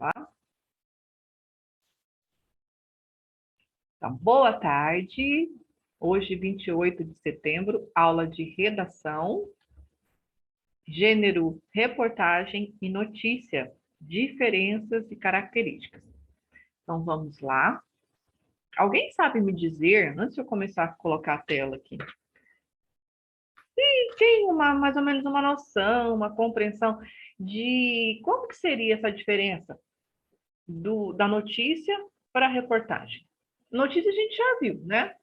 tá? Então, boa tarde. Hoje, 28 de setembro, aula de redação, gênero, reportagem e notícia, diferenças e características. Então, vamos lá. Alguém sabe me dizer, antes de eu começar a colocar a tela aqui, se tem mais ou menos uma noção, uma compreensão de como que seria essa diferença da notícia para a reportagem? Notícia a gente já viu, né?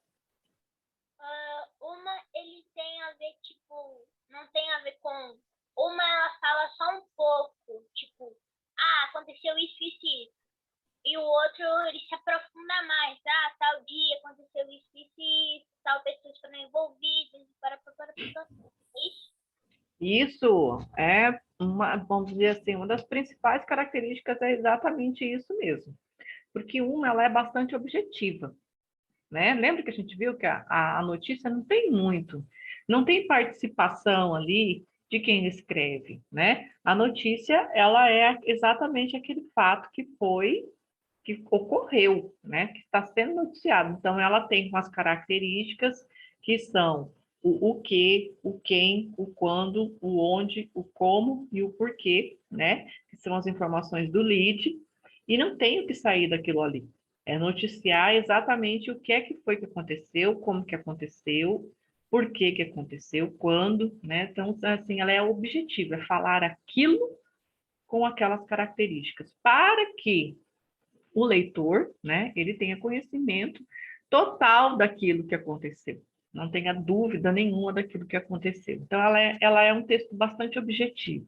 Uma, ele tem a ver, tipo, não tem a ver com... Uma, ela fala só um pouco, tipo, aconteceu isso, isso, isso. E o outro, ele se aprofunda mais. Tal dia aconteceu isso, isso, isso. Tal pessoas foram envolvidas. Isso? Isso é vamos dizer assim, uma das principais características é exatamente isso mesmo. Porque ela é bastante objetiva, né? Lembra que a gente viu que a notícia não tem muito, não tem participação ali de quem escreve, né? A notícia, ela é exatamente aquele fato que ocorreu, né? Que está sendo noticiado. Então, ela tem umas características que são o que, o quem, o quando, o onde, o como e o porquê, né? Que são as informações do lead, e não tem o que sair daquilo ali. É noticiar exatamente o que é que foi que aconteceu, como que aconteceu, por que que aconteceu, quando, né? Então, assim, ela é objetiva, é falar aquilo com aquelas características, para que o leitor, né, ele tenha conhecimento total daquilo que aconteceu, não tenha dúvida nenhuma daquilo que aconteceu. Então, ela é um texto bastante objetivo.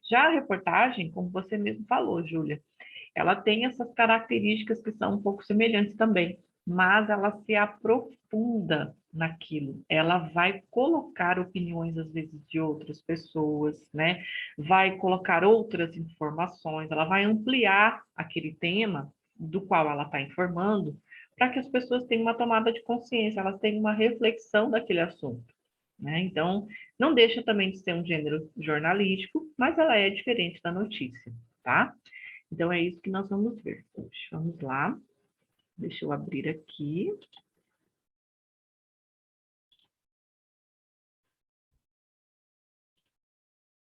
Já a reportagem, como você mesmo falou, Júlia, ela tem essas características que são um pouco semelhantes também, mas ela se aprofunda naquilo. Ela vai colocar opiniões, às vezes, de outras pessoas, né? Vai colocar outras informações, ela vai ampliar aquele tema do qual ela está informando, para que as pessoas tenham uma tomada de consciência, elas tenham uma reflexão daquele assunto. Né? Então, não deixa também de ser um gênero jornalístico, mas ela é diferente da notícia, tá? Então, é isso que nós vamos ver hoje. Vamos lá. Deixa eu abrir aqui.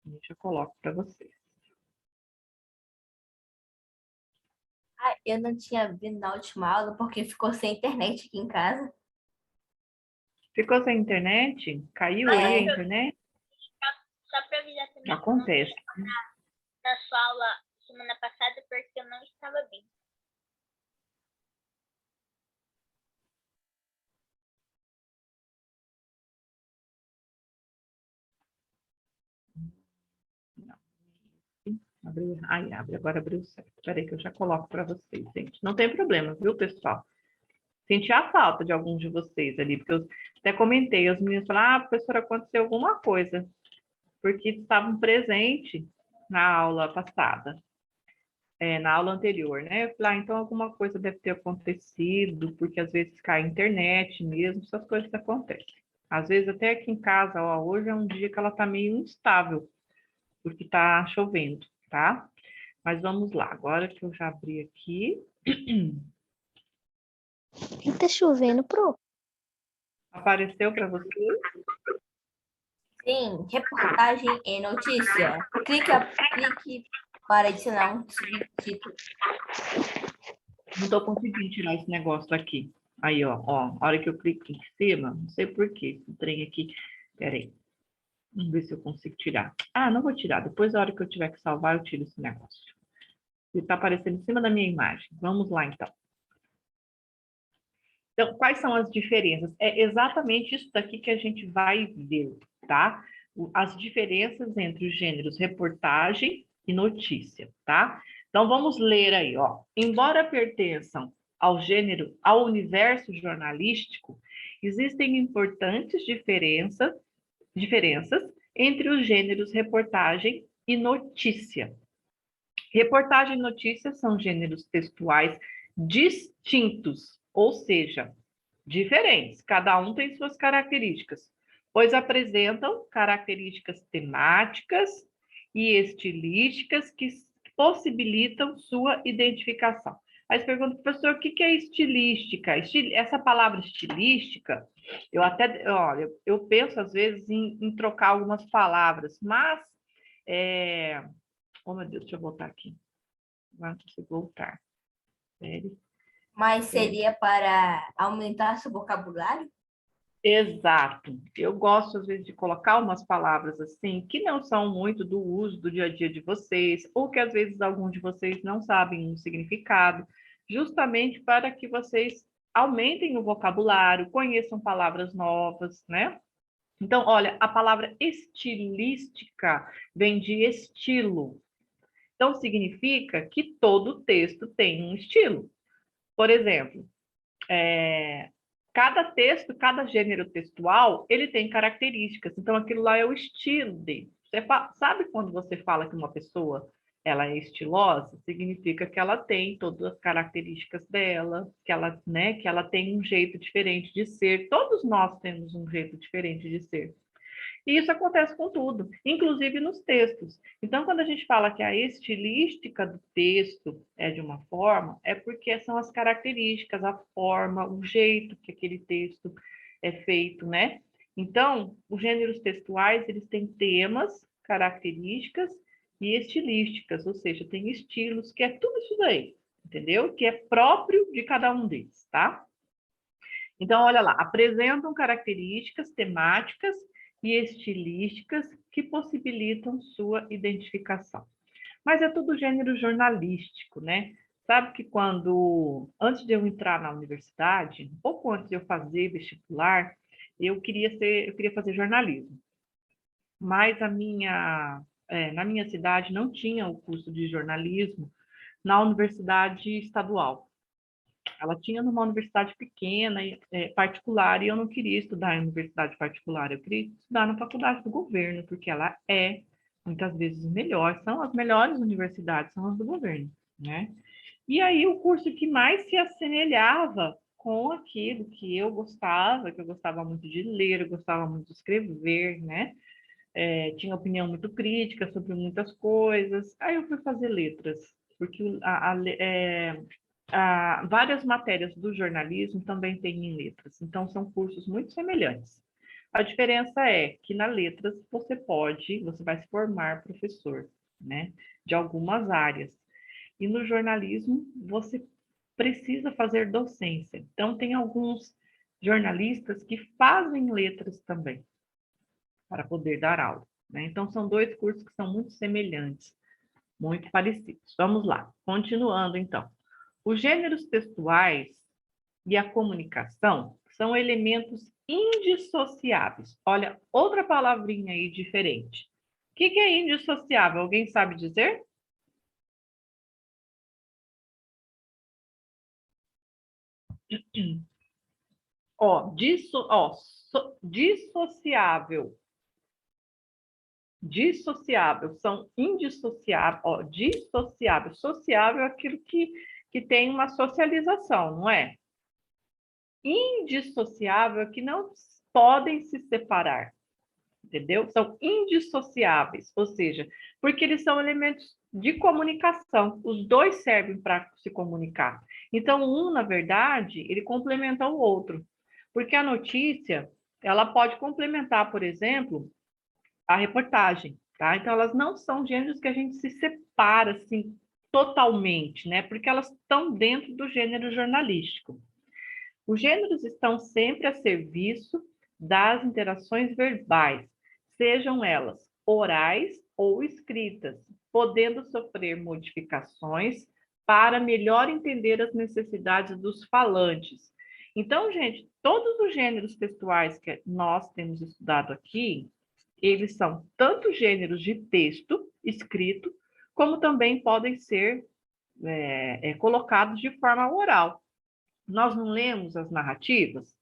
Deixa eu coloco para vocês. Eu não tinha vindo na última aula porque ficou sem internet aqui em casa. Ficou sem internet? Caiu aí a internet? Só para avisar também que eu não Acontece. fui na sua aula semana passada porque eu não estava bem. Não. Abriu. Ai, abre. Agora abriu certo. Espera aí que eu já coloco para vocês, gente. Não tem problema, viu, pessoal? Senti a falta de alguns de vocês ali, porque eu até comentei. Os meninos falaram, professora, aconteceu alguma coisa. Porque estavam presentes na aula passada. Na aula anterior, né? Eu falei, então alguma coisa deve ter acontecido, porque às vezes cai a internet mesmo, essas coisas acontecem. Às vezes até aqui em casa, ó, hoje é um dia que ela tá meio instável, porque tá chovendo, tá? Mas vamos lá, agora que eu já abri aqui. E tá chovendo, pro? Apareceu para você? Sim, reportagem e notícia. Clique para adicionar um subtítulo. Não estou conseguindo tirar esse negócio daqui. Aí, ó, a hora que eu clico em cima, não sei por quê, esse trem aqui. Peraí. Vamos ver se eu consigo tirar. Não vou tirar. Depois, na hora que eu tiver que salvar, eu tiro esse negócio. Ele está aparecendo em cima da minha imagem. Vamos lá, então. Então, quais são as diferenças? É exatamente isso daqui que a gente vai ver, tá? As diferenças entre os gêneros reportagem e notícia, tá? Então, vamos ler aí, ó. Embora pertençam ao universo jornalístico, existem importantes diferenças entre os gêneros reportagem e notícia. Reportagem e notícia são gêneros textuais distintos, ou seja, diferentes, cada um tem suas características, pois apresentam características temáticas e estilísticas que possibilitam sua identificação. Aí você pergunta, professor, o que é estilística? Essa palavra estilística, olha, eu penso às vezes em trocar algumas palavras, mas, oh meu Deus, deixa eu voltar aqui. Agora não consigo voltar. Sério? Mas seria para aumentar seu vocabulário? Exato. Eu gosto, às vezes, de colocar umas palavras assim, que não são muito do uso do dia a dia de vocês, ou que às vezes alguns de vocês não sabem o significado, justamente para que vocês aumentem o vocabulário, conheçam palavras novas, né? Então, olha, a palavra estilística vem de estilo. Então, significa que todo texto tem um estilo. Por exemplo, cada texto, cada gênero textual, ele tem características. Então, aquilo lá é o estilo dele. Sabe quando você fala que uma pessoa ela é estilosa? Significa que ela tem todas as características dela, né, que ela tem um jeito diferente de ser. Todos nós temos um jeito diferente de ser. E isso acontece com tudo, inclusive nos textos. Então, quando a gente fala que a estilística do texto é de uma forma, é porque são as características, a forma, o jeito que aquele texto é feito, né? Então, os gêneros textuais, eles têm temas, características e estilísticas, ou seja, tem estilos, que é tudo isso daí, entendeu? Que é próprio de cada um deles, tá? Então, olha lá, apresentam características temáticas e estilísticas que possibilitam sua identificação. Mas é tudo gênero jornalístico, né? Sabe que antes de eu entrar na universidade, um pouco antes de eu fazer vestibular, eu queria fazer jornalismo. Mas na minha cidade não tinha o curso de jornalismo na universidade estadual. Ela tinha numa universidade pequena, particular, e eu não queria estudar em universidade particular, eu queria estudar na faculdade do governo, porque ela muitas vezes, melhor, são as melhores universidades, são as do governo, né? E aí, o curso que mais se assemelhava com aquilo que eu gostava muito de ler, eu gostava muito de escrever, né? Tinha opinião muito crítica sobre muitas coisas. Aí eu fui fazer letras, porque várias matérias do jornalismo também têm em letras, então são cursos muito semelhantes. A diferença é que na letras você vai se formar professor, né, de algumas áreas. E no jornalismo você precisa fazer docência. Então tem alguns jornalistas que fazem letras também para poder dar aula, né? Então são dois cursos que são muito semelhantes, muito parecidos. Vamos lá, continuando então. Os gêneros textuais e a comunicação são elementos indissociáveis. Olha, outra palavrinha aí diferente. O que é indissociável? Alguém sabe dizer? Dissociável. Dissociável, são indissociáveis. Dissociável. Sociável é aquilo que tem uma socialização, não é? Indissociável é que não podem se separar, entendeu? São indissociáveis, ou seja, porque eles são elementos de comunicação, os dois servem para se comunicar. Então, um, na verdade, ele complementa o outro, porque a notícia, ela pode complementar, por exemplo, a reportagem, tá? Então, elas não são gêneros que a gente se separa, assim, totalmente, né? Porque elas estão dentro do gênero jornalístico. Os gêneros estão sempre a serviço das interações verbais, sejam elas orais ou escritas, podendo sofrer modificações para melhor entender as necessidades dos falantes. Então, gente, todos os gêneros textuais que nós temos estudado aqui, eles são tanto gêneros de texto escrito, como também podem ser colocados de forma oral. Nós não lemos as narrativas?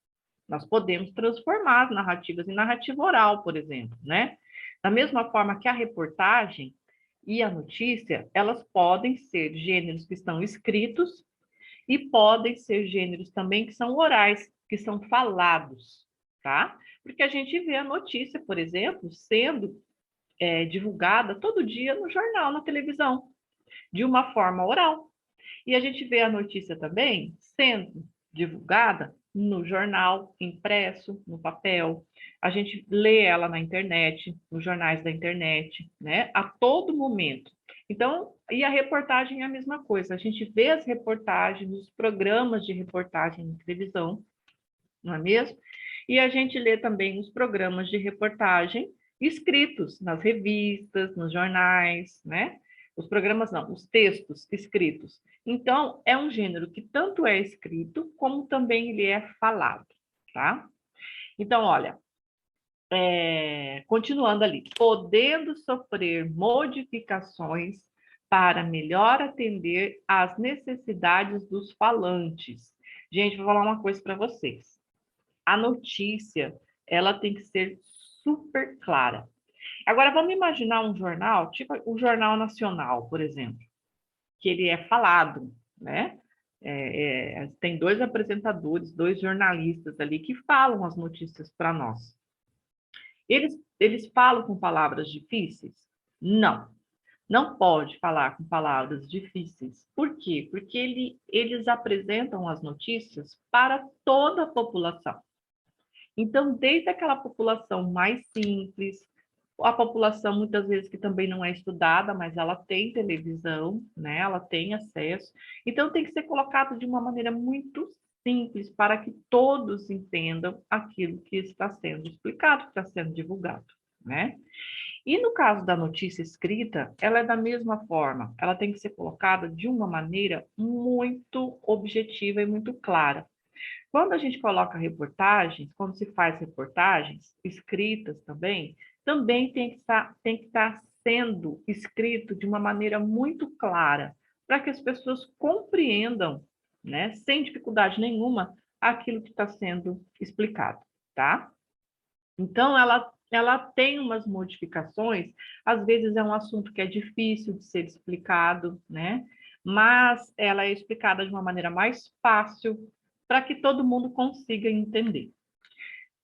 Nós podemos transformar as narrativas em narrativa oral, por exemplo, né? Da mesma forma que a reportagem e a notícia, elas podem ser gêneros que estão escritos e podem ser gêneros também que são orais, que são falados, tá? Porque a gente vê a notícia, por exemplo, sendo divulgada todo dia no jornal, na televisão. de uma forma oral. E a gente vê a notícia também sendo divulgada no jornal, impresso, no papel. A gente lê ela na internet, nos jornais da internet, né? A todo momento. Então, e a reportagem é a mesma coisa. A gente vê as reportagens, os programas de reportagem na televisão, não é mesmo? E a gente lê também os programas de reportagem escritos nas revistas, nos jornais, né? Os programas não, os textos escritos. Então, é um gênero que tanto é escrito, como também ele é falado, tá? Então, olha, continuando ali, podendo sofrer modificações para melhor atender às necessidades dos falantes. Gente, vou falar uma coisa para vocês. A notícia, ela tem que ser super clara. Agora, vamos imaginar um jornal, tipo o Jornal Nacional, por exemplo, que ele é falado, né? Tem 2 apresentadores, 2 jornalistas ali que falam as notícias para nós. Eles falam com palavras difíceis? Não. Não pode falar com palavras difíceis. Por quê? Porque eles apresentam as notícias para toda a população. Então, desde aquela população mais simples, a população muitas vezes que também não é estudada, mas ela tem televisão, né? Ela tem acesso. Então, tem que ser colocado de uma maneira muito simples para que todos entendam aquilo que está sendo explicado, que está sendo divulgado, né? E no caso da notícia escrita, ela é da mesma forma. Ela tem que ser colocada de uma maneira muito objetiva e muito clara. Quando a gente coloca reportagens, quando se faz reportagens escritas também tem que estar sendo escrito de uma maneira muito clara, para que as pessoas compreendam, né, sem dificuldade nenhuma, aquilo que está sendo explicado, tá? Então, ela tem umas modificações, às vezes é um assunto que é difícil de ser explicado, né? Mas ela é explicada de uma maneira mais fácil, para que todo mundo consiga entender.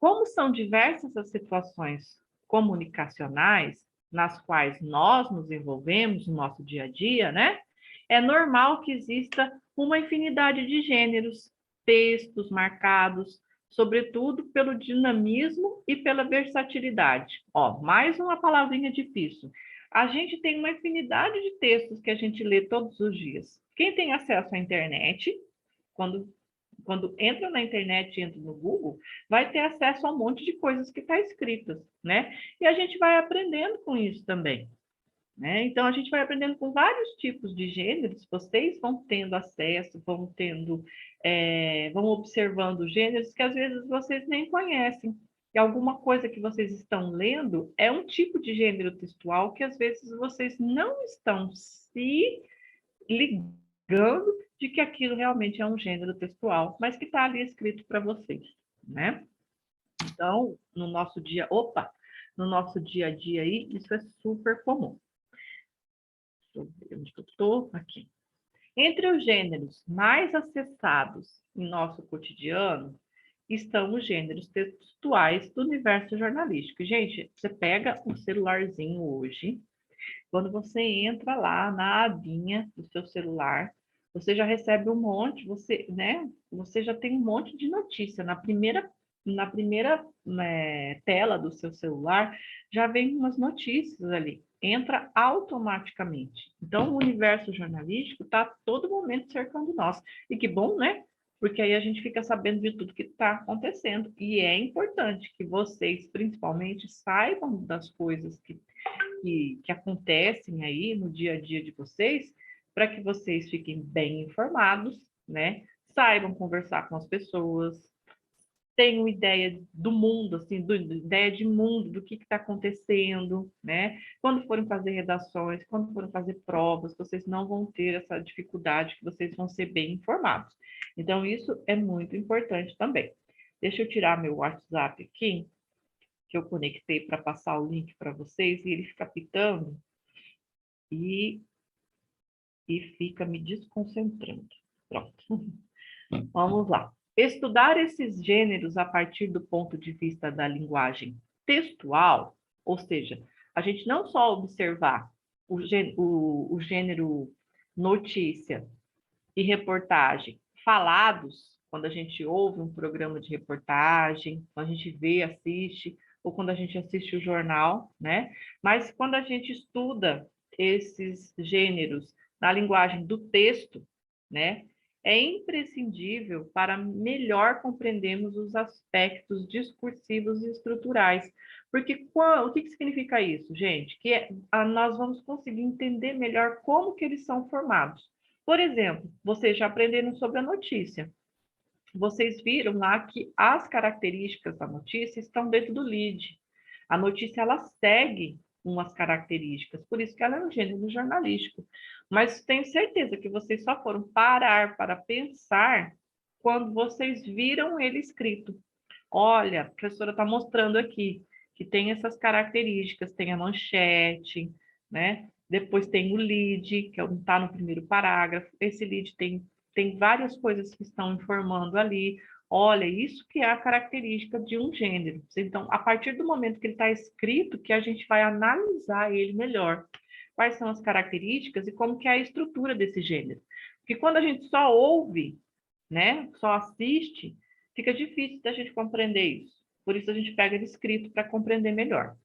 Como são diversas as situações comunicacionais nas quais nós nos envolvemos no nosso dia a dia, né? É normal que exista uma infinidade de gêneros, textos marcados, sobretudo pelo dinamismo e pela versatilidade. Ó, mais uma palavrinha difícil. A gente tem uma infinidade de textos que a gente lê todos os dias. Quem tem acesso à internet, quando entra na internet, entra no Google, vai ter acesso a um monte de coisas que está escritas, né? E a gente vai aprendendo com isso também, né? Então, a gente vai aprendendo com vários tipos de gêneros, vocês vão tendo acesso, vão observando gêneros que às vezes vocês nem conhecem. E alguma coisa que vocês estão lendo é um tipo de gênero textual que às vezes vocês não estão se ligando de que aquilo realmente é um gênero textual, mas que está ali escrito para vocês, né? Então, no nosso dia a dia aí, isso é super comum. Deixa eu ver onde eu estou, aqui. Entre os gêneros mais acessados em nosso cotidiano, estão os gêneros textuais do universo jornalístico. Gente, você pega um celularzinho hoje, quando você entra lá na abinha do seu celular, você já recebe um monte, né? Você já tem um monte de notícia. Na primeira tela do seu celular, já vem umas notícias ali. Entra automaticamente. Então, o universo jornalístico está a todo momento cercando nós. E que bom, né? Porque aí a gente fica sabendo de tudo que está acontecendo. E é importante que vocês, principalmente, saibam das coisas que acontecem aí no dia a dia de vocês, para que vocês fiquem bem informados, né? Saibam conversar com as pessoas, tenham ideia do mundo, assim, ideia de mundo, do que está acontecendo, né? Quando forem fazer redações, quando forem fazer provas, vocês não vão ter essa dificuldade, que vocês vão ser bem informados. Então, isso é muito importante também. Deixa eu tirar meu WhatsApp aqui, que eu conectei para passar o link para vocês, e ele fica pitando e fica me desconcentrando. Pronto. Vamos lá. Estudar esses gêneros a partir do ponto de vista da linguagem textual, ou seja, a gente não só observar o gênero notícia e reportagem falados, quando a gente ouve um programa de reportagem, quando a gente vê, assiste, ou quando a gente assiste o jornal, né? Mas quando a gente estuda esses gêneros na linguagem do texto, né? É imprescindível para melhor compreendermos os aspectos discursivos e estruturais. Porque o que significa isso, gente? Nós vamos conseguir entender melhor como que eles são formados. Por exemplo, vocês já aprenderam sobre a notícia. Vocês viram lá que as características da notícia estão dentro do lead. A notícia, ela segue umas características, por isso que ela é um gênero jornalístico. Mas tenho certeza que vocês só foram parar para pensar quando vocês viram ele escrito. Olha, a professora está mostrando aqui que tem essas características, tem a manchete, né? Depois tem o lead, que está no primeiro parágrafo. Esse lead tem várias coisas que estão informando ali. Olha, isso que é a característica de um gênero. Então, a partir do momento que ele está escrito, que a gente vai analisar ele melhor. Quais são as características e como que é a estrutura desse gênero. Porque quando a gente só ouve, né, só assiste, fica difícil da gente compreender isso. Por isso a gente pega ele escrito para compreender melhor.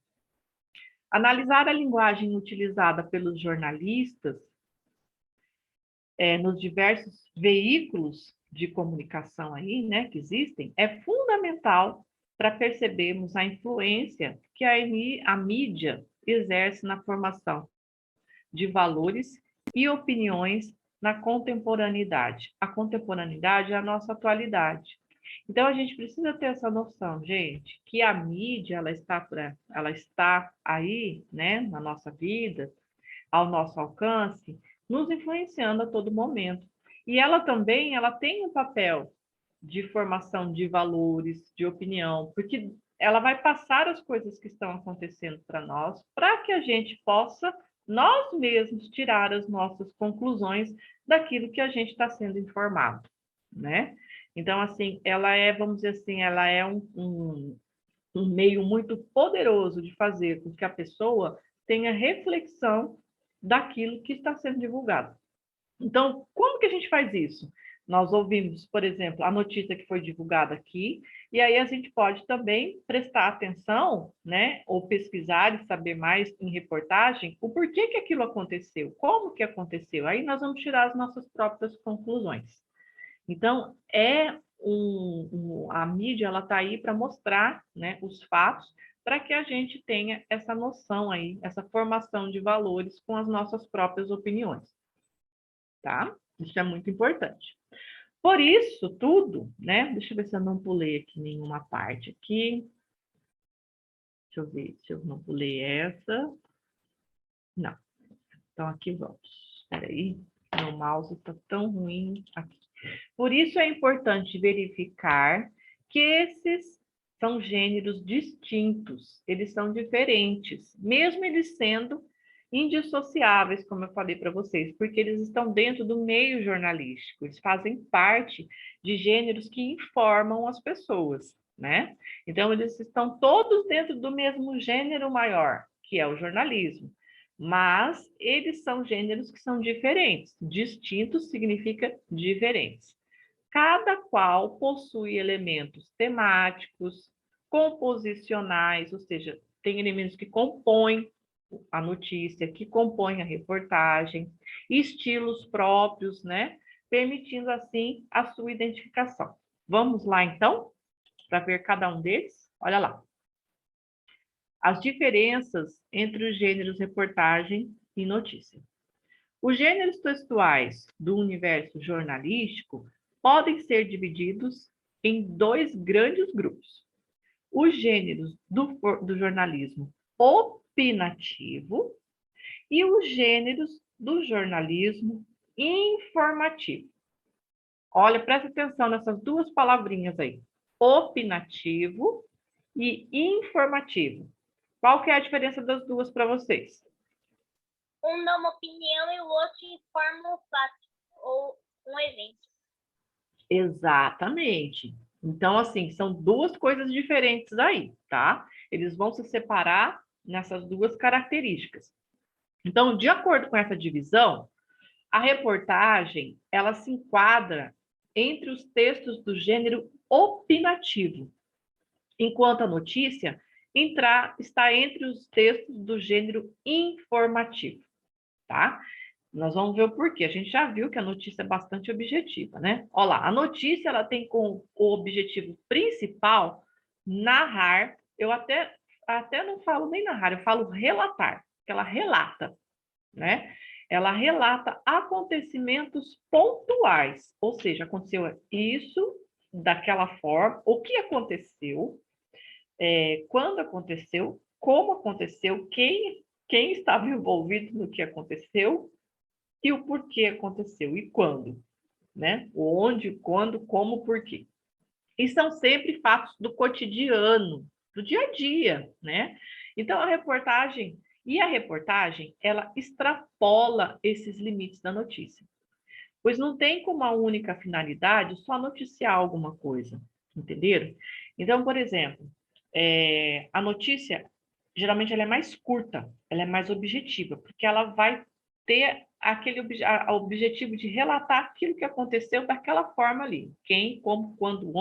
Analisar a linguagem utilizada pelos jornalistas nos diversos veículos de comunicação aí, né, que existem, é fundamental para percebermos a influência que a mídia exerce na formação de valores e opiniões na contemporaneidade. A contemporaneidade é a nossa atualidade. Então, a gente precisa ter essa noção, gente, que a mídia, ela está aí, né, na nossa vida, ao nosso alcance, nos influenciando a todo momento. E ela também, ela tem um papel de formação de valores, de opinião, porque ela vai passar as coisas que estão acontecendo para nós, para que a gente possa, nós mesmos, tirar as nossas conclusões daquilo que a gente está sendo informado, né? Então, assim, ela é, vamos dizer assim, ela é um meio muito poderoso de fazer com que a pessoa tenha reflexão daquilo que está sendo divulgado. Então, como que a gente faz isso? Nós ouvimos, por exemplo, a notícia que foi divulgada aqui, e aí a gente pode também prestar atenção, né, ou pesquisar e saber mais em reportagem o porquê que aquilo aconteceu, como que aconteceu. Aí nós vamos tirar as nossas próprias conclusões. Então, a mídia, ela está aí para mostrar, né, os fatos, para que a gente tenha essa noção aí, essa formação de valores com as nossas próprias opiniões, tá? Isso é muito importante. Por isso tudo, né? Deixa eu ver se eu não pulei aqui nenhuma parte aqui. Deixa eu ver se eu não pulei essa. Não. Então, aqui vamos. Espera aí, meu mouse está tão ruim aqui. Por isso é importante verificar que esses são gêneros distintos, eles são diferentes, mesmo eles sendo indissociáveis, como eu falei para vocês, porque eles estão dentro do meio jornalístico, eles fazem parte de gêneros que informam as pessoas, né? Então, eles estão todos dentro do mesmo gênero maior, que é o jornalismo. Mas eles são gêneros que são diferentes. Distintos significa diferentes. Cada qual possui elementos temáticos, composicionais, ou seja, tem elementos que compõem a notícia, que compõem a reportagem, estilos próprios, né? Permitindo, assim, a sua identificação. Vamos lá, então, para ver cada um deles? Olha lá. As diferenças entre os gêneros reportagem e notícia. Os gêneros textuais do universo jornalístico podem ser divididos em dois grandes grupos. Os gêneros do jornalismo opinativo e os gêneros do jornalismo informativo. Olha, presta atenção nessas duas palavrinhas aí. Opinativo e informativo. Qual que é a diferença das duas para vocês? Um dá uma opinião e o outro informa o fato ou um evento. Exatamente. Então, assim, são duas coisas diferentes aí, tá? Eles vão se separar nessas duas características. Então, de acordo com essa divisão, A reportagem, ela se enquadra entre os textos do gênero opinativo, enquanto a notícia está entre os textos do gênero informativo, tá? Nós vamos ver o porquê. A gente já viu que a notícia é bastante objetiva, né? Olha lá, a notícia ela tem como objetivo principal narrar, eu até não falo nem narrar, eu falo relatar, que ela relata, né? Ela relata acontecimentos pontuais, ou seja, aconteceu isso daquela forma, o que aconteceu, quando aconteceu, como aconteceu, quem estava envolvido no que aconteceu e o porquê aconteceu e quando, né? O onde, quando, como, porquê. E são sempre fatos do cotidiano, do dia a dia, né? Então a reportagem, ela extrapola esses limites da notícia. Pois não tem como a única finalidade só noticiar alguma coisa, entenderam? Então, por exemplo, a notícia, geralmente ela é mais curta, ela é mais objetiva, porque ela vai ter aquele objetivo de relatar aquilo que aconteceu daquela forma ali. Quem, como, quando,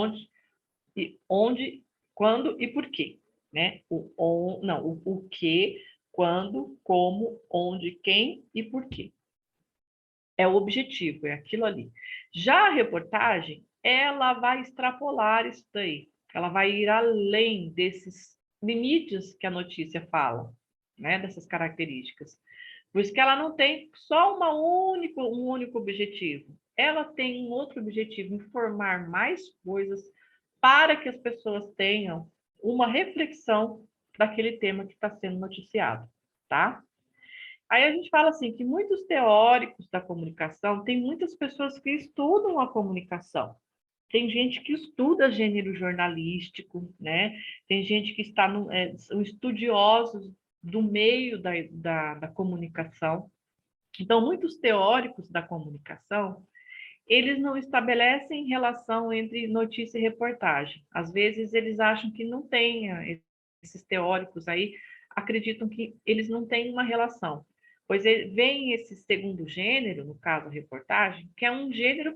onde, quando e por quê, né? O que, quando, como, onde, quem e por quê. É o objetivo, é aquilo ali. Já a reportagem, ela vai extrapolar isso daí. Ela vai ir além desses limites que a notícia fala, né? Dessas características. Por isso que ela não tem só um único objetivo. Ela tem um outro objetivo, informar mais coisas para que as pessoas tenham uma reflexão daquele tema que está sendo noticiado, tá? Aí a gente fala assim que muitos teóricos da comunicação, tem muitas pessoas que estudam a comunicação. Tem gente que estuda gênero jornalístico, né? Tem gente que são estudiosos do meio da comunicação. Então, muitos teóricos da comunicação, eles não estabelecem relação entre notícia e reportagem. Às vezes, eles acham que não tem, esses teóricos aí acreditam que eles não têm uma relação. Pois vem esse segundo gênero, no caso a reportagem, que é um gênero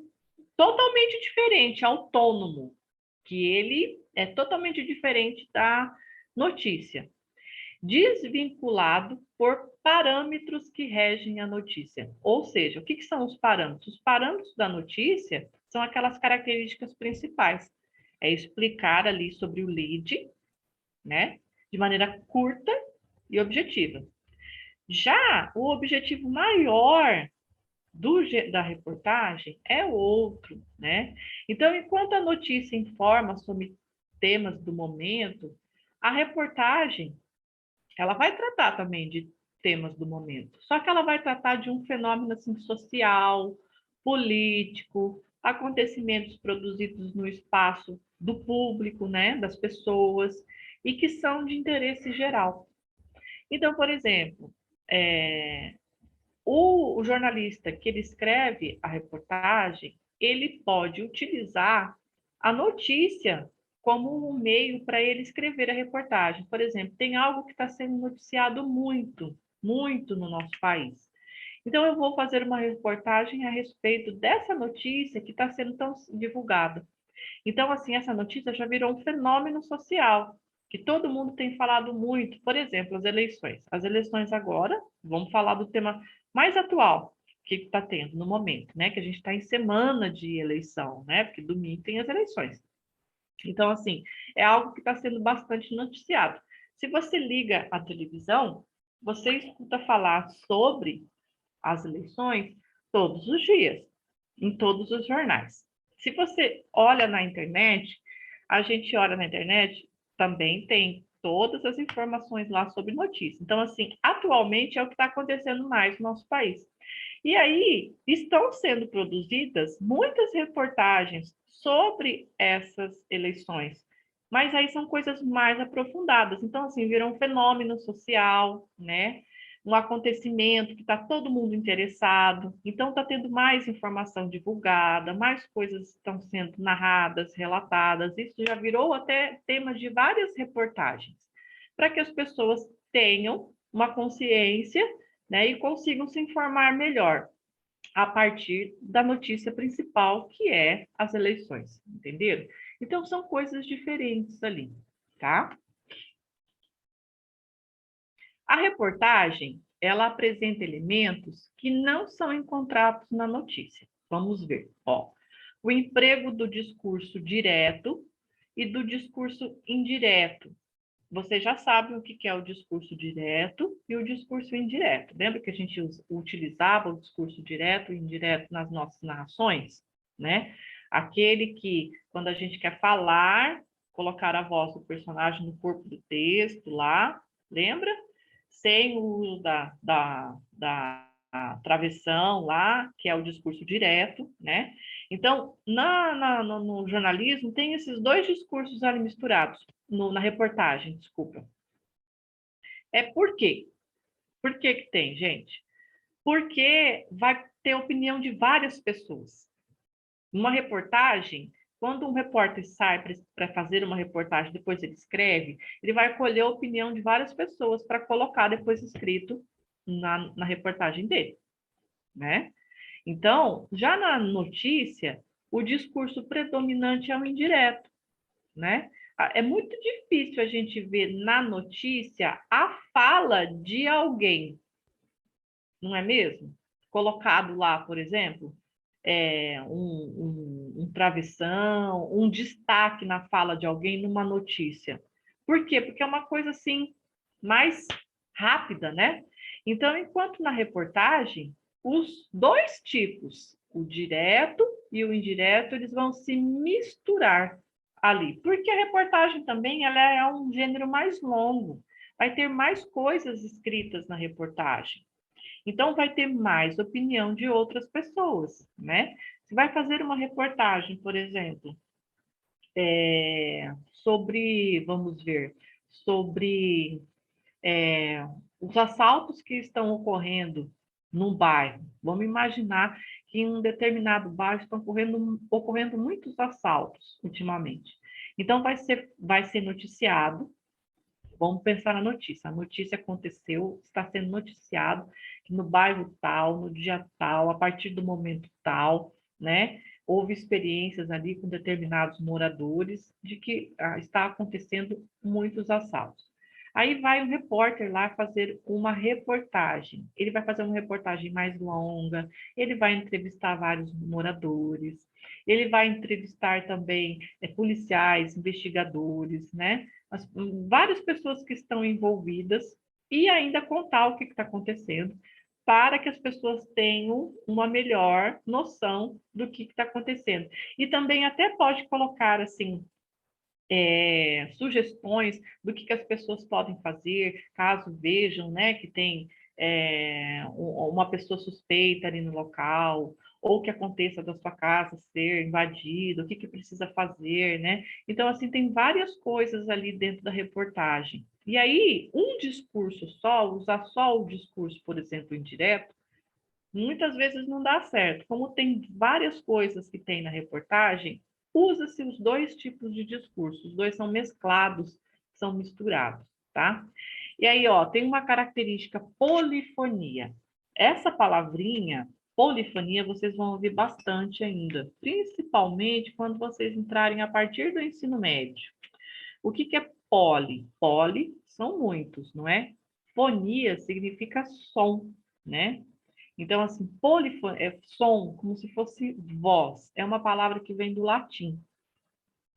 totalmente diferente, autônomo, que ele é totalmente diferente da notícia, desvinculado por parâmetros que regem a notícia. Ou seja, o que são os parâmetros? Os parâmetros da notícia são aquelas características principais. É explicar ali sobre o lead, né, de maneira curta e objetiva. Já o objetivo maior da reportagem é outro, né? Então, enquanto a notícia informa sobre temas do momento, a reportagem, ela vai tratar também de temas do momento, só que ela vai tratar de um fenômeno assim, social, político, acontecimentos produzidos no espaço do público, né, das pessoas, e que são de interesse geral. Então, por exemplo, o jornalista que ele escreve a reportagem, ele pode utilizar a notícia como um meio para ele escrever a reportagem. Por exemplo, tem algo que está sendo noticiado muito, muito no nosso país. Então, eu vou fazer uma reportagem a respeito dessa notícia que está sendo tão divulgada. Então, assim, essa notícia já virou um fenômeno social, que todo mundo tem falado muito. Por exemplo, as eleições. As eleições agora, vamos falar do tema mais atual que está tendo no momento, né? Que a gente está em semana de eleição, né? Porque domingo tem as eleições. Então, assim, é algo que está sendo bastante noticiado. Se você liga a televisão, você escuta falar sobre as eleições todos os dias, em todos os jornais. Se você olha na internet, a gente olha na internet, também tem todas as informações lá sobre notícias. Então, assim, atualmente é o que está acontecendo mais no nosso país. E aí estão sendo produzidas muitas reportagens sobre essas eleições, mas aí são coisas mais aprofundadas. Então, assim, virou um fenômeno social, né? Um acontecimento que está todo mundo interessado. Então, está tendo mais informação divulgada, mais coisas estão sendo narradas, relatadas. Isso já virou até tema de várias reportagens, para que as pessoas tenham uma consciência, né, e consigam se informar melhor. a partir da notícia principal, que é as eleições, entenderam? Então, são coisas diferentes ali, tá? A reportagem, ela apresenta elementos que não são encontrados na notícia. Vamos ver, ó. O emprego do discurso direto e do discurso indireto. Você já sabe o que é o discurso direto e o discurso indireto. Lembra que a gente utilizava o discurso direto e indireto nas nossas narrações, né? Aquele que, quando a gente quer falar, colocar a voz do personagem no corpo do texto lá, lembra? Sem o uso da travessão lá, que é o discurso direto, né? Então, no jornalismo, tem esses dois discursos ali misturados, na reportagem, desculpa. Por quê? Por que que tem, gente? Porque vai ter opinião de várias pessoas. Uma reportagem, quando um repórter sai para fazer uma reportagem, depois ele escreve, ele vai colher a opinião de várias pessoas para colocar depois escrito na reportagem dele, né? Então, já na notícia, o discurso predominante é o indireto, né? É muito difícil a gente ver na notícia a fala de alguém, não é mesmo? Colocado lá, por exemplo, um travessão, um destaque na fala de alguém numa notícia. Por quê? Porque é uma coisa assim mais rápida, né? Então, enquanto na reportagem, os dois tipos, o direto e o indireto, eles vão se misturar ali, porque a reportagem também ela é um gênero mais longo, vai ter mais coisas escritas na reportagem. Então, vai ter mais opinião de outras pessoas, né? Você vai fazer uma reportagem, por exemplo, sobre, vamos ver, sobre os assaltos que estão ocorrendo num bairro. Vamos imaginar que em um determinado bairro estão ocorrendo muitos assaltos ultimamente. Então, vai ser noticiado. Vamos pensar na notícia. A notícia aconteceu, está sendo noticiado que no bairro tal, no dia tal, a partir do momento tal, né? Houve experiências ali com determinados moradores de que está acontecendo muitos assaltos. Aí vai um repórter lá fazer uma reportagem. Ele vai fazer uma reportagem mais longa, ele vai entrevistar vários moradores, ele vai entrevistar também policiais, investigadores, né? Várias pessoas que estão envolvidas e ainda contar o que está acontecendo para que as pessoas tenham uma melhor noção do que está acontecendo. E também até pode colocar assim sugestões do que as pessoas podem fazer caso vejam, né, que tem uma pessoa suspeita ali no local, ou que aconteça da sua casa ser invadida, o que precisa fazer, né? Então, assim, tem várias coisas ali dentro da reportagem. E aí, um discurso só, usar só o discurso, por exemplo, indireto, muitas vezes não dá certo. Como tem várias coisas que tem na reportagem, usa-se os dois tipos de discurso, os dois são mesclados, são misturados, tá? E aí, ó, tem uma característica polifonia. Essa palavrinha, polifonia, vocês vão ouvir bastante ainda, principalmente quando vocês entrarem a partir do ensino médio. O que é poli? Poli são muitos, não é? Fonia significa som, né? Então, assim, é som, como se fosse voz. É uma palavra que vem do latim.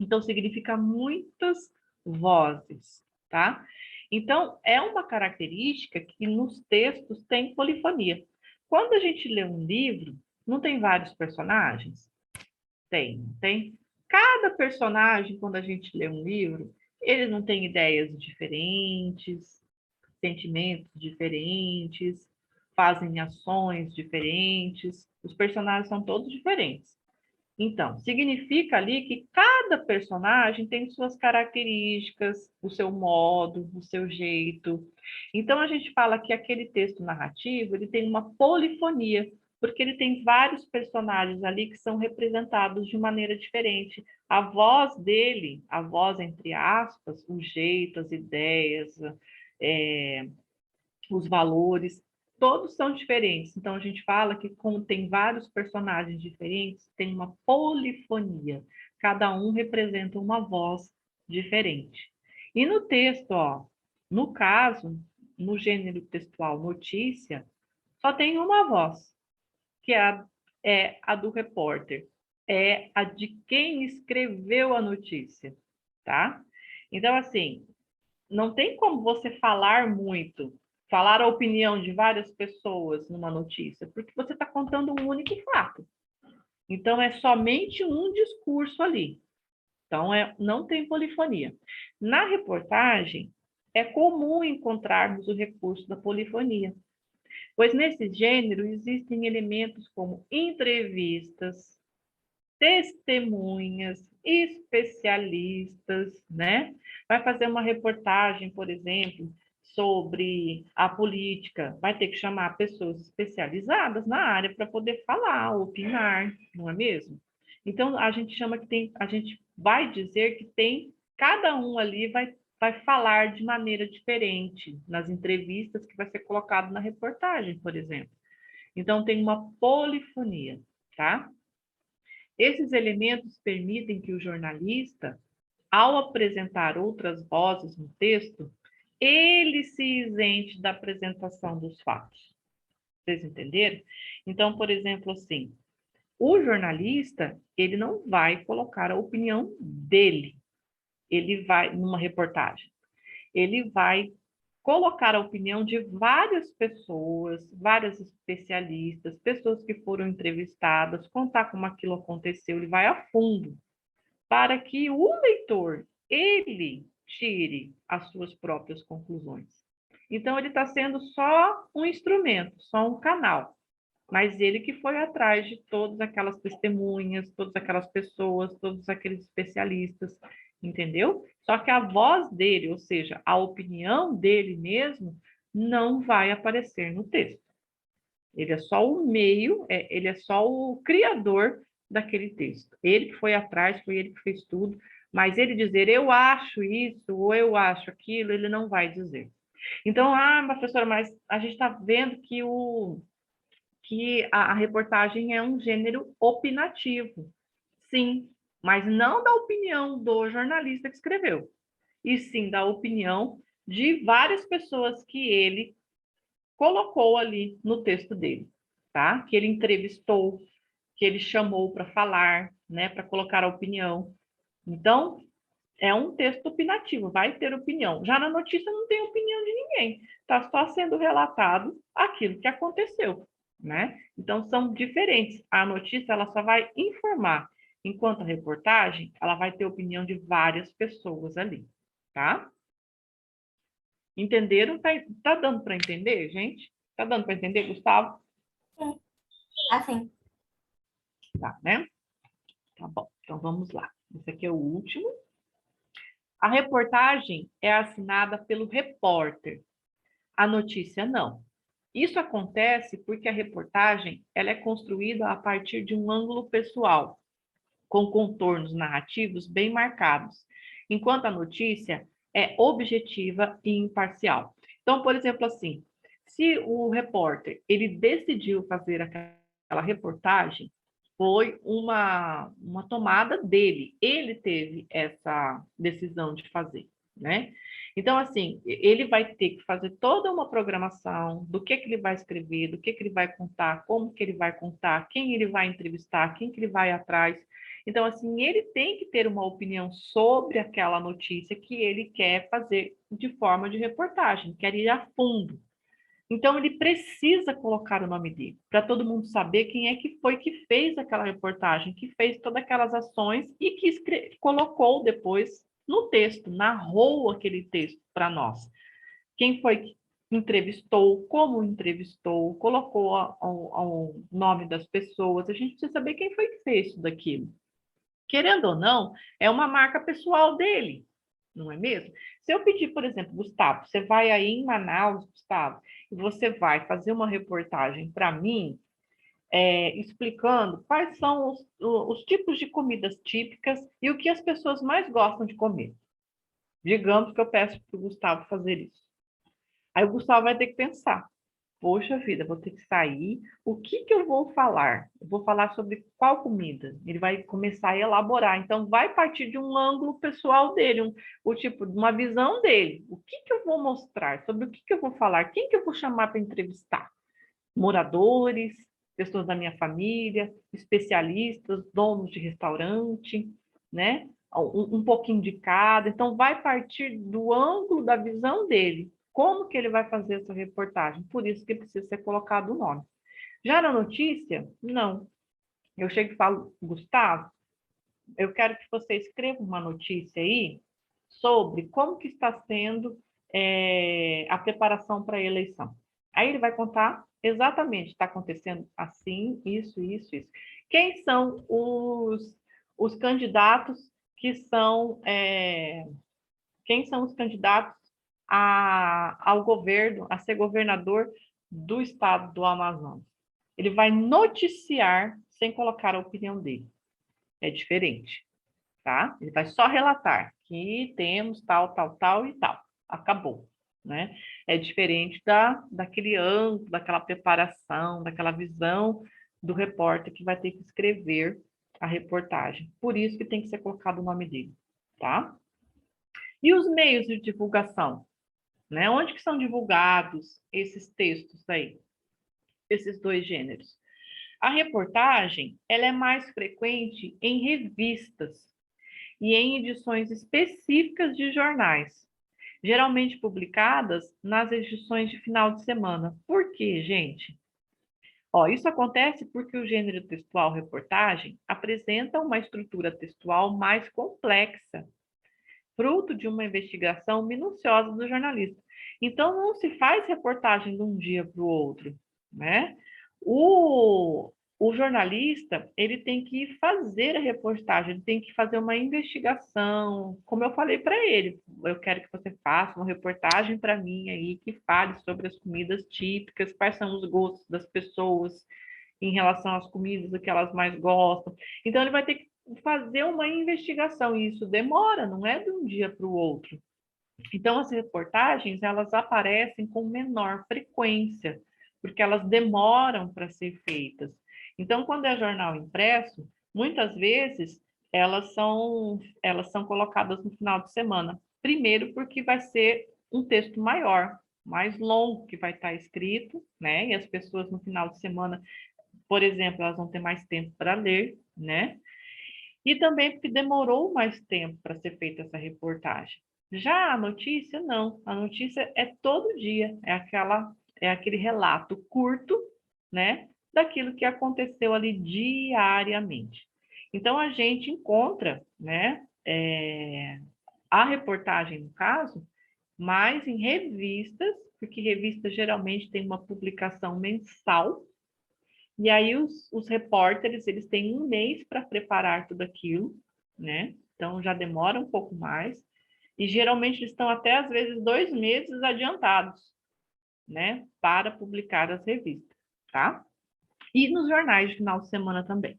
Então, significa muitas vozes, tá? Então, é uma característica que nos textos tem polifonia. Quando a gente lê um livro, não tem vários personagens? Tem. Cada personagem, quando a gente lê um livro, ele não tem ideias diferentes, sentimentos diferentes, fazem ações diferentes, os personagens são todos diferentes. Então, significa ali que cada personagem tem suas características, o seu modo, o seu jeito. Então, a gente fala que aquele texto narrativo, ele tem uma polifonia, porque ele tem vários personagens ali que são representados de maneira diferente. A voz dele, a voz entre aspas, o jeito, as ideias, os valores, todos são diferentes. Então, a gente fala que como tem vários personagens diferentes, tem uma polifonia. Cada um representa uma voz diferente. E no texto, ó, no caso, no gênero textual notícia, só tem uma voz, que é a do repórter. É a de quem escreveu a notícia, tá? Então, assim, não tem como você falar muito, falar a opinião de várias pessoas numa notícia, porque você está contando um único fato. Então, é somente um discurso ali. Então, não tem polifonia. Na reportagem, é comum encontrarmos o recurso da polifonia, pois nesse gênero existem elementos como entrevistas, testemunhas, especialistas, né? Vai fazer uma reportagem, por exemplo, sobre a política, vai ter que chamar pessoas especializadas na área para poder falar, opinar, não é mesmo? Então, a gente chama que tem, a gente vai dizer que tem, cada um ali vai falar de maneira diferente nas entrevistas que vai ser colocado na reportagem, por exemplo. Então, tem uma polifonia, tá? Esses elementos permitem que o jornalista, ao apresentar outras vozes no texto, ele se isente da apresentação dos fatos. Vocês entenderam? Então, por exemplo, assim, o jornalista, ele não vai colocar a opinião dele. Ele vai, numa reportagem, ele vai colocar a opinião de várias pessoas, várias especialistas, pessoas que foram entrevistadas, contar como aquilo aconteceu, ele vai a fundo, para que o leitor, ele tire as suas próprias conclusões. Então, ele está sendo só um instrumento, só um canal, mas ele que foi atrás de todas aquelas testemunhas, todas aquelas pessoas, todos aqueles especialistas, entendeu? Só que a voz dele, ou seja, a opinião dele mesmo, não vai aparecer no texto. Ele é só o meio, ele é só o criador daquele texto. Ele que foi atrás, foi ele que fez tudo, mas ele dizer eu acho isso ou eu acho aquilo, ele não vai dizer. Então, professora, mas a gente está vendo que a reportagem é um gênero opinativo. Sim, mas não da opinião do jornalista que escreveu, e sim da opinião de várias pessoas que ele colocou ali no texto dele, tá? Que ele entrevistou, que ele chamou para falar, né, para colocar a opinião. Então, é um texto opinativo, vai ter opinião. Já na notícia não tem opinião de ninguém, está só sendo relatado aquilo que aconteceu, né? Então, são diferentes. A notícia, ela só vai informar, enquanto a reportagem, ela vai ter opinião de várias pessoas ali, tá? Entenderam? Tá dando para entender, gente? Tá dando para entender, Gustavo? Sim. Assim. Tá, né? Tá bom. Então, vamos lá. Esse aqui é o último. A reportagem é assinada pelo repórter. A notícia não. Isso acontece porque a reportagem ela é construída a partir de um ângulo pessoal, com contornos narrativos bem marcados, enquanto a notícia é objetiva e imparcial. Então, por exemplo, assim, se o repórter ele decidiu fazer aquela reportagem, foi uma tomada dele, ele teve essa decisão de fazer, né? Então, assim, ele vai ter que fazer toda uma programação do que ele vai escrever, do que ele vai contar, como que ele vai contar, quem ele vai entrevistar, quem que ele vai atrás. Então, assim, ele tem que ter uma opinião sobre aquela notícia que ele quer fazer de forma de reportagem, quer ir a fundo. Então, ele precisa colocar o nome dele, para todo mundo saber quem é que foi que fez aquela reportagem, que fez todas aquelas ações e que colocou depois no texto, narrou aquele texto para nós. Quem foi que entrevistou, como entrevistou, colocou o nome das pessoas. A gente precisa saber quem foi que fez tudo aquilo. Querendo ou não, é uma marca pessoal dele, não é mesmo? Se eu pedir, por exemplo, Gustavo, você vai aí em Manaus, Gustavo, e você vai fazer uma reportagem para mim, explicando quais são os tipos de comidas típicas e o que as pessoas mais gostam de comer. Digamos que eu peço para o Gustavo fazer isso. Aí o Gustavo vai ter que pensar. poxa vida, vou ter que sair. O que que eu vou falar? Eu vou falar sobre qual comida? Ele vai começar a elaborar. Então, vai partir de um ângulo pessoal dele, o tipo, de uma visão dele. O que que eu vou mostrar? Sobre o que que eu vou falar? Quem que eu vou chamar para entrevistar? Moradores, pessoas da minha família, especialistas, donos de restaurante, né? Um pouquinho de cada. Então, vai partir do ângulo da visão dele. Como que ele vai fazer essa reportagem? Por isso que precisa ser colocado o nome. Já na notícia, não. Eu chego e falo, Gustavo, eu quero que você escreva uma notícia aí sobre como que está sendo a preparação para a eleição. Aí ele vai contar exatamente, está acontecendo assim, isso. Quem são os candidatos que são, quem são os candidatos ao governo, a ser governador do estado do Amazonas? Ele vai noticiar sem colocar a opinião dele. É diferente, tá? Ele vai só relatar que temos tal e tal. Acabou, né? É diferente daquele ângulo, daquela preparação, daquela visão do repórter que vai ter que escrever a reportagem. Por isso que tem que ser colocado o nome dele, tá? E os meios de divulgação, né? Onde que são divulgados esses textos aí, esses dois gêneros? A reportagem, ela é mais frequente em revistas e em edições específicas de jornais, geralmente publicadas nas edições de final de semana. Por quê, gente? Ó, isso acontece porque o gênero textual reportagem apresenta uma estrutura textual mais complexa, fruto de uma investigação minuciosa do jornalista. Então, não se faz reportagem de um dia para o outro, né? O jornalista, ele tem que fazer a reportagem, ele tem que fazer uma investigação, como eu falei para ele, eu quero que você faça uma reportagem para mim aí, que fale sobre as comidas típicas, quais são os gostos das pessoas em relação às comidas, o que elas mais gostam. Então, ele vai ter que fazer uma investigação, e isso demora, não é de um dia para o outro. Então, as reportagens, elas aparecem com menor frequência, porque elas demoram para ser feitas. Então, quando é jornal impresso, muitas vezes elas são colocadas no final de semana. Primeiro, porque vai ser um texto maior, mais longo, que vai estar escrito, né? E as pessoas no final de semana, por exemplo, elas vão ter mais tempo para ler, né? E também porque demorou mais tempo para ser feita essa reportagem. Já a notícia, não. A notícia é todo dia, é aquele relato curto, né, daquilo que aconteceu ali diariamente. Então, a gente encontra, né, a reportagem, no caso, mais em revistas, porque revistas geralmente tem uma publicação mensal, e aí os repórteres, eles têm um mês para preparar tudo aquilo, né? Então já demora um pouco mais. E geralmente eles estão até, às vezes, 2 meses adiantados, né? Para publicar as revistas, tá? E nos jornais de final de semana também.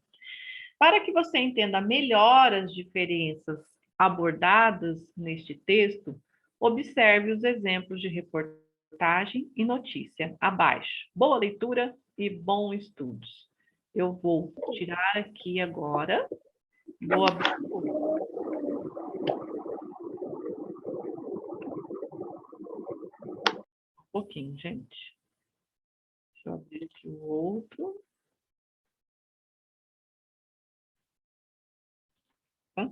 Para que você entenda melhor as diferenças abordadas neste texto, observe os exemplos de reportagem e notícia abaixo. Boa leitura e bons estudos. Eu vou tirar aqui agora, vou abrir um pouquinho, gente. Deixa eu abrir aqui o outro. Tá?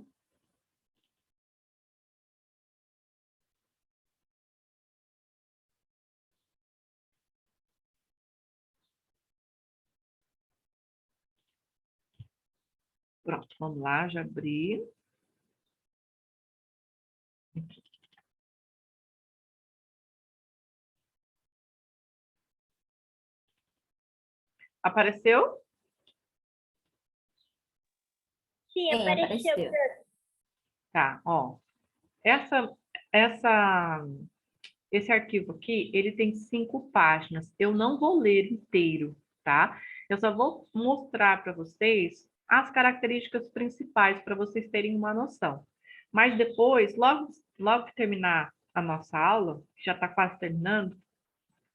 Pronto, vamos lá, já abri. Apareceu? Sim, Sim, apareceu. apareceu. Tá, ó. Essa, essa, esse arquivo aqui, ele tem 5 páginas. Eu não vou ler inteiro, tá? Eu só vou mostrar para vocês as características principais para vocês terem uma noção. Mas depois, logo que terminar a nossa aula, que já está quase terminando,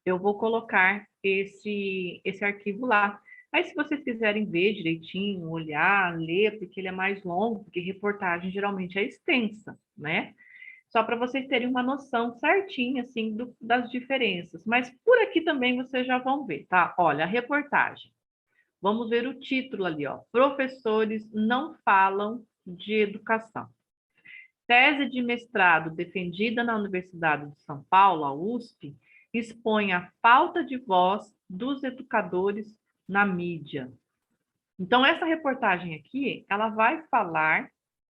eu vou colocar esse arquivo lá. Aí, se vocês quiserem ver direitinho, olhar, ler, porque ele é mais longo, porque reportagem geralmente é extensa, né? Só para vocês terem uma noção certinha, assim, das diferenças. Mas por aqui também vocês já vão ver, tá? Olha, a reportagem. Vamos ver o título ali, ó. Professores não falam de educação. Tese de mestrado defendida na Universidade de São Paulo, a USP, expõe a falta de voz dos educadores na mídia. Então, essa reportagem aqui, ela vai falar,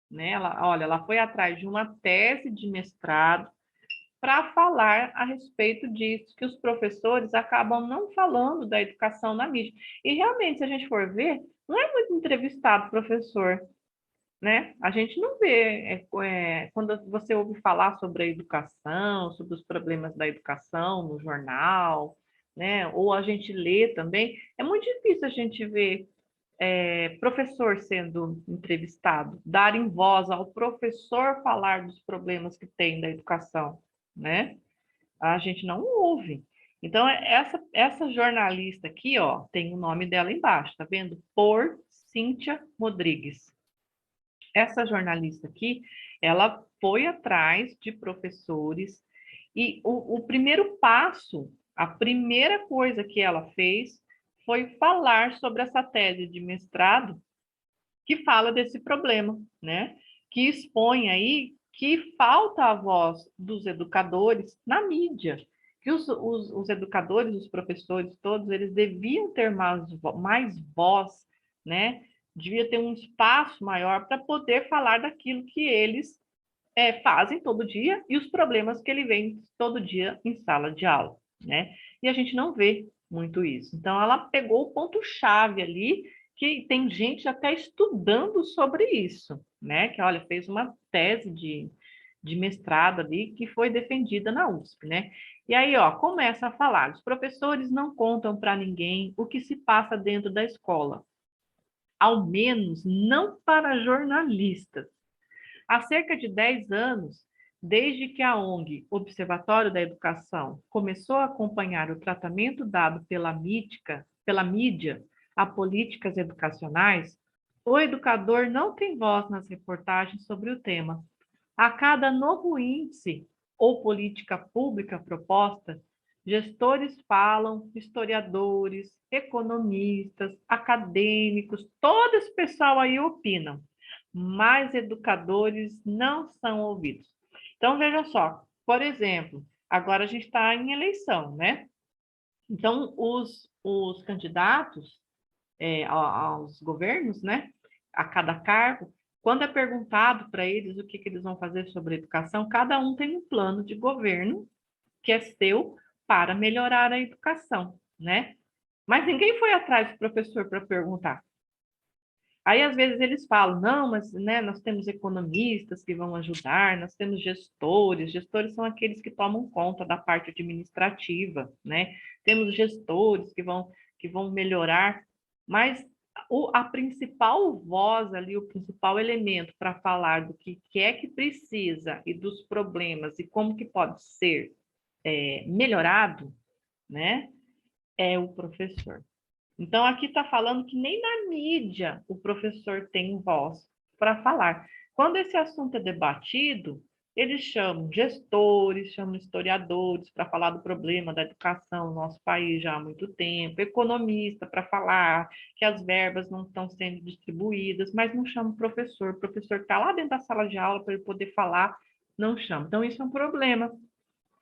né? Ela foi atrás de uma tese de mestrado para falar a respeito disso, que os professores acabam não falando da educação na mídia. E realmente, se a gente for ver, não é muito entrevistado professor, né? A gente não vê, quando você ouve falar sobre a educação, sobre os problemas da educação no jornal, né? Ou a gente lê também, é muito difícil a gente ver professor sendo entrevistado, darem voz ao professor falar dos problemas que tem da educação, né? A gente não ouve. Então, essa jornalista aqui, ó, tem o nome dela embaixo, tá vendo? Por Cíntia Rodrigues. Essa jornalista aqui, ela foi atrás de professores e o primeiro passo, a primeira coisa que ela fez foi falar sobre essa tese de mestrado que fala desse problema, né? Que expõe aí que falta a voz dos educadores na mídia, que os educadores, os professores todos, eles deviam ter mais voz, né? Devia ter um espaço maior para poder falar daquilo que eles fazem todo dia e os problemas que ele vem todo dia em sala de aula, né? E a gente não vê muito isso. Então, ela pegou o ponto-chave ali, que tem gente até estudando sobre isso, né? Que, olha, fez uma tese de mestrado ali que foi defendida na USP, né? E aí, ó, começa a falar, os professores não contam para ninguém o que se passa dentro da escola, ao menos não para jornalistas. Há cerca de 10 anos, desde que a ONG Observatório da Educação começou a acompanhar o tratamento dado pela mídia a políticas educacionais, o educador não tem voz nas reportagens sobre o tema. A cada novo índice ou política pública proposta, gestores falam, historiadores, economistas, acadêmicos, todo esse pessoal aí opinam, mas educadores não são ouvidos. Então, veja só, por exemplo, agora a gente está em eleição, né? Então, os candidatos aos governos, né? A cada cargo, quando é perguntado para eles o que eles vão fazer sobre a educação, cada um tem um plano de governo que é seu para melhorar a educação, né? Mas ninguém foi atrás do professor para perguntar. Aí, às vezes, eles falam, não, mas né, nós temos economistas que vão ajudar, nós temos gestores são aqueles que tomam conta da parte administrativa, né? Temos gestores que vão melhorar, mas a principal voz ali, o principal elemento para falar do que é que precisa e dos problemas e como que pode ser melhorado, né, é o professor. Então, aqui está falando que nem na mídia o professor tem voz para falar. Quando esse assunto é debatido, eles chamam gestores, chamam historiadores para falar do problema da educação no nosso país já há muito tempo, economista para falar que as verbas não estão sendo distribuídas, mas não chama o professor está lá dentro da sala de aula para ele poder falar, não chama. Então, isso é um problema,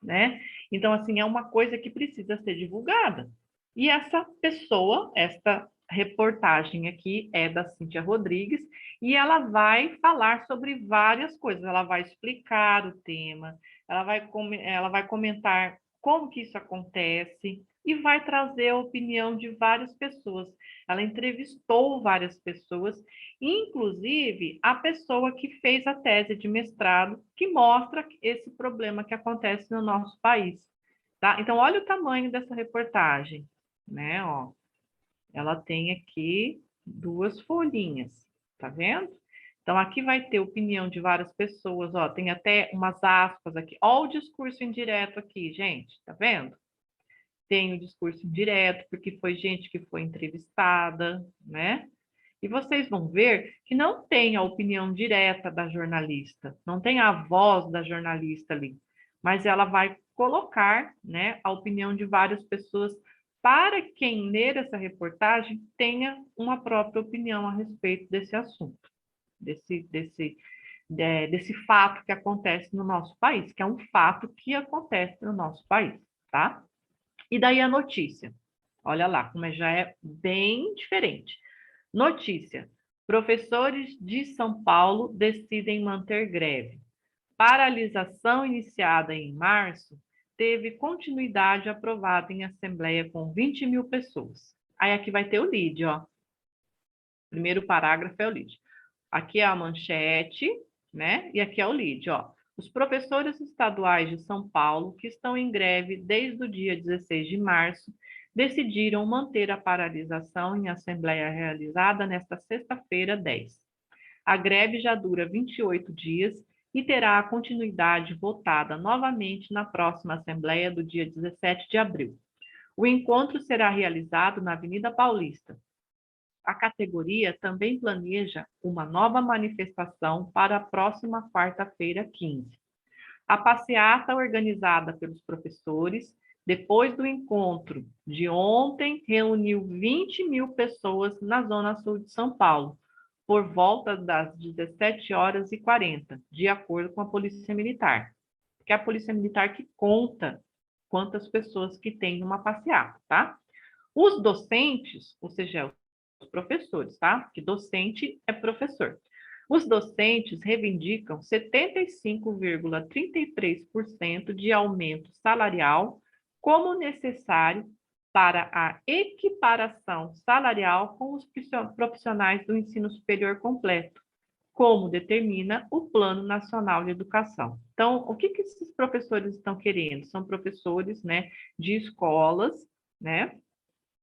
né? Então, assim, é uma coisa que precisa ser divulgada. E essa pessoa, esta reportagem aqui é da Cíntia Rodrigues, e ela vai falar sobre várias coisas, ela vai explicar o tema, ela vai comentar como que isso acontece e vai trazer a opinião de várias pessoas. Ela entrevistou várias pessoas, inclusive a pessoa que fez a tese de mestrado, que mostra esse problema que acontece no nosso país. Tá? Então, olha o tamanho dessa reportagem, né? Ó, ela tem aqui 2 folhinhas, tá vendo? Então, aqui vai ter opinião de várias pessoas, ó, tem até umas aspas aqui. Ó o discurso indireto aqui, gente, tá vendo? tem o discurso indireto, porque foi gente que foi entrevistada, né? E vocês vão ver que não tem a opinião direta da jornalista, não tem a voz da jornalista ali, mas ela vai colocar, né, a opinião de várias pessoas para quem ler essa reportagem tenha uma própria opinião a respeito desse assunto, desse fato que acontece no nosso país, que é um fato que acontece no nosso país, tá? E daí a notícia. Olha lá, como já é bem diferente. Notícia: professores de São Paulo decidem manter greve. Paralisação iniciada em março teve continuidade aprovada em assembleia com 20 mil pessoas. Aí aqui vai ter o lead, ó. Primeiro parágrafo é o lead. Aqui é a manchete, né? E aqui é o lead, ó. Os professores estaduais de São Paulo, que estão em greve desde o dia 16 de março, decidiram manter a paralisação em assembleia realizada nesta sexta-feira, 10. A greve já dura 28 dias e terá a continuidade votada novamente na próxima assembleia do dia 17 de abril. O encontro será realizado na Avenida Paulista. A categoria também planeja uma nova manifestação para a próxima quarta-feira, 15. A passeata organizada pelos professores, depois do encontro de ontem, reuniu 20 mil pessoas na Zona Sul de São Paulo, por volta das 17h40, de acordo com a Polícia Militar. Que é a Polícia Militar que conta quantas pessoas que tem numa passeata, tá? Os docentes, ou seja, os professores, tá? Que docente é professor. Os docentes reivindicam 75,33% de aumento salarial como necessário para a equiparação salarial com os profissionais do ensino superior completo, como determina o Plano Nacional de Educação. Então, o que esses professores estão querendo? São professores, né, de escolas, né,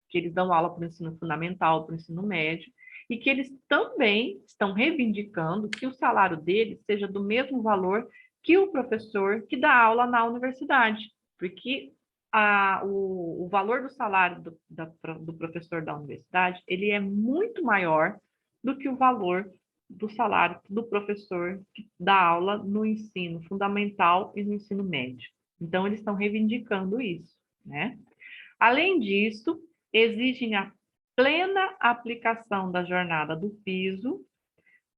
que eles dão aula para o ensino fundamental, para o ensino médio, e que eles também estão reivindicando que o salário deles seja do mesmo valor que o professor que dá aula na universidade, porque o valor do salário do professor da universidade, ele é muito maior do que o valor do salário do professor que dá aula no ensino fundamental e no ensino médio. Então, eles estão reivindicando isso, né? Além disso, exigem a plena aplicação da jornada do piso,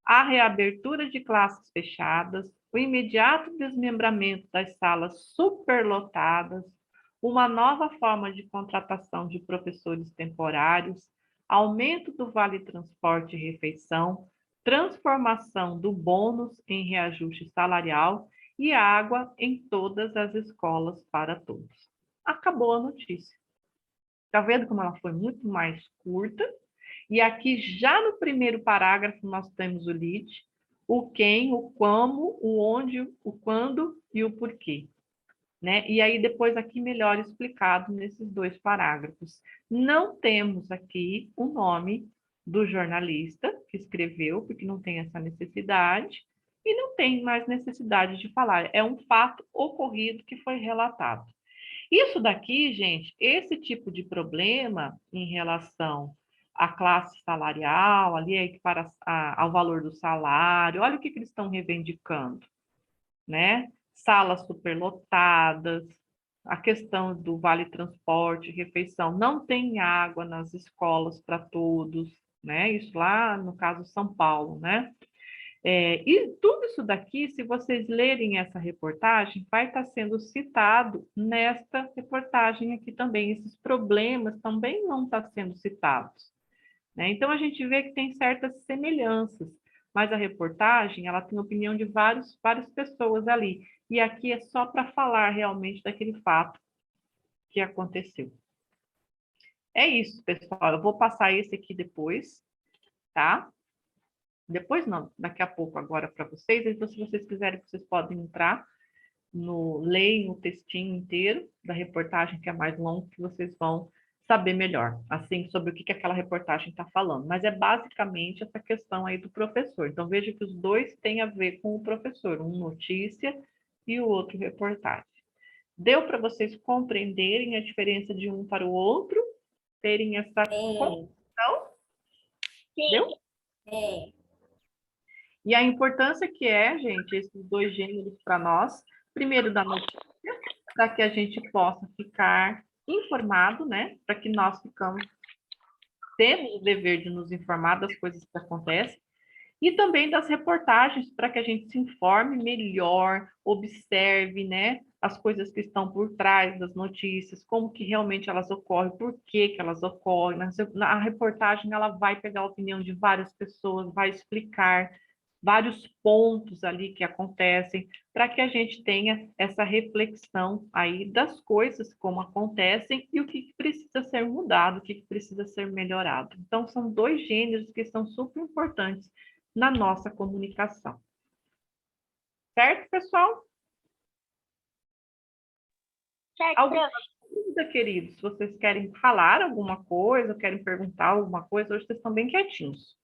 a reabertura de classes fechadas, o imediato desmembramento das salas superlotadas, uma nova forma de contratação de professores temporários, aumento do vale-transporte e refeição, transformação do bônus em reajuste salarial e água em todas as escolas para todos. Acabou a notícia. Está vendo como ela foi muito mais curta? E aqui, já no primeiro parágrafo, nós temos o lead, o quem, o como, o onde, o quando e o porquê. Né? E aí, depois aqui, melhor explicado nesses dois parágrafos. Não temos aqui o nome do jornalista que escreveu, porque não tem essa necessidade, e não tem mais necessidade de falar. É um fato ocorrido que foi relatado. Isso daqui, gente, esse tipo de problema em relação à classe salarial, ali para ao valor do salário, olha o que eles estão reivindicando, né? Salas superlotadas, a questão do vale transporte, refeição, não tem água nas escolas para todos, né? Isso lá no caso São Paulo, né? E tudo isso daqui, se vocês lerem essa reportagem, vai estar sendo citado nesta reportagem aqui também. Esses problemas também vão estar sendo citados, né? Então, a gente vê que tem certas semelhanças, mas a reportagem, ela tem opinião de várias pessoas ali. E aqui é só para falar realmente daquele fato que aconteceu. É isso, pessoal. Eu vou passar esse aqui depois, tá? Depois não, daqui a pouco agora para vocês. Então, se vocês quiserem, vocês podem entrar leem o textinho inteiro da reportagem, que é mais longo, que vocês vão saber melhor, assim, sobre o que aquela reportagem está falando. Mas é basicamente essa questão aí do professor. Então, veja que os dois têm a ver com o professor, um notícia e o outro reportagem. Deu para vocês compreenderem a diferença de um para o outro? Terem essa Sim, confusão? Sim. Deu? sim. E a importância que é, gente, esses dois gêneros para nós, primeiro da notícia, para que a gente possa ficar informado, né? Para que nós temos o dever de nos informar das coisas que acontecem, e também das reportagens para que a gente se informe melhor, observe, né, as coisas que estão por trás das notícias, como que realmente elas ocorrem, por que que elas ocorrem. A reportagem ela vai pegar a opinião de várias pessoas, vai explicar vários pontos ali que acontecem, para que a gente tenha essa reflexão aí das coisas como acontecem e o que precisa ser mudado, o que precisa ser melhorado. Então, são dois gêneros que são super importantes na nossa comunicação. Certo, pessoal? Certo, Alguma prof. dúvida, queridos? Se vocês querem falar alguma coisa, querem perguntar alguma coisa, hoje vocês estão bem quietinhos.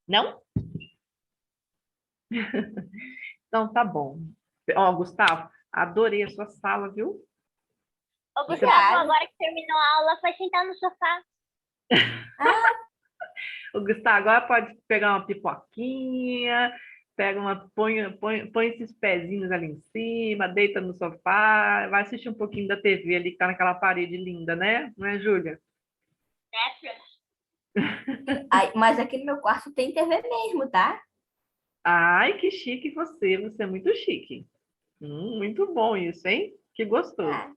Não? Então, tá bom. Ó, Gustavo, adorei a sua sala, viu? Ô, Gustavo, Obrigada. agora que terminou a aula, vai sentar no sofá. O Gustavo agora pode pegar uma pipoquinha, põe esses pezinhos ali em cima, deita no sofá, vai assistir um pouquinho da TV ali que tá naquela parede linda, né? Não é, Júlia? É, prof. Mas aqui no meu quarto tem TV mesmo, tá? Ai, que chique você é muito chique. Muito bom isso, hein? Que gostoso. Tá.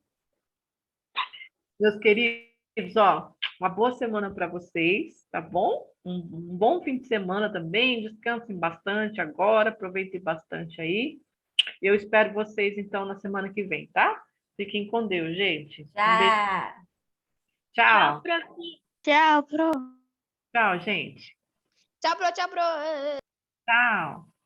Meus queridos, ó, uma boa semana para vocês, tá bom? Um bom fim de semana também, descansem bastante agora, aproveitem bastante aí. Eu espero vocês, então, na semana que vem, tá? Fiquem com Deus, gente. Um beijo. Já. Tchau, Tchau. prof. Tchau, pro. Tchau, gente. Tchau, pro. Tchau.